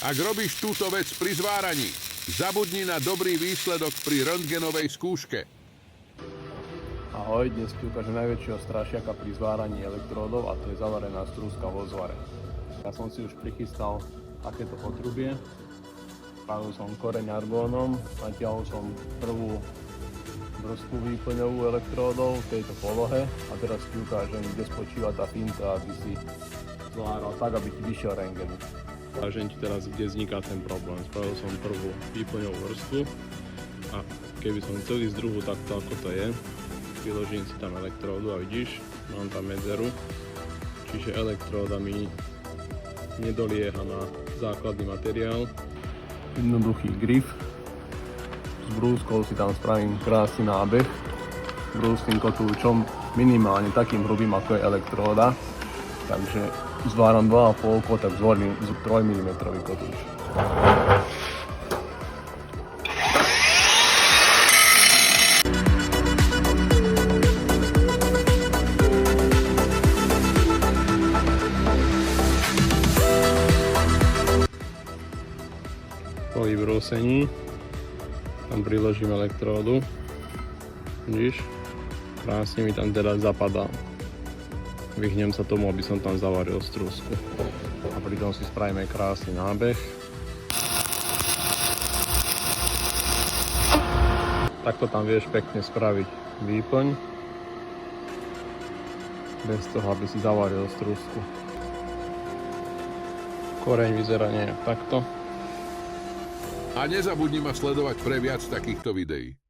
Ak robíš túto vec pri zváraní, zabudni na dobrý výsledok pri röntgenovej skúške. Ahoj, dnes ti ukážem najväčšieho strašiaka pri zváraní elektródov a to je zavarená strúska vo zvare. Ja som si už prichystal takéto potrubie, spravil som koreň argónom, natiahol som prvú vrstvu výplňovú elektródov v tejto polohe a teraz ti ukážem, kde spočíva tá finta, aby si zváral tak, aby ti vyšiel rentgen. Ukážem ti teraz, kde vzniká ten problém. Spravil som prvú výplňovú vrstvu a keby som chcel ísť druhú takto, ako to je, priložím si tam elektródu a vidíš, mám tam medzeru, čiže elektróda mi nedolieha na základný materiál. Jednoduchý grif, s brúskou si tam spravím krásny nábeh, brúským kotúčom, minimálne takým hrubým ako je elektróda, takže zváram 2,5, tak zvolím 3 mm kotúč. Po vybrúsení tam priložím elektródu, vidíš, krásne mi tam teda zapadá. Vyhnem sa tomu, aby som tam zavaril strúsku. A pritom si spravíme krásny nábeh. Takto tam vieš pekne spraviť výplň, bez toho, aby si zavaril strúsku. Koreň vyzerá nejak takto. A nezabudni ma sledovať pre viac takýchto videí.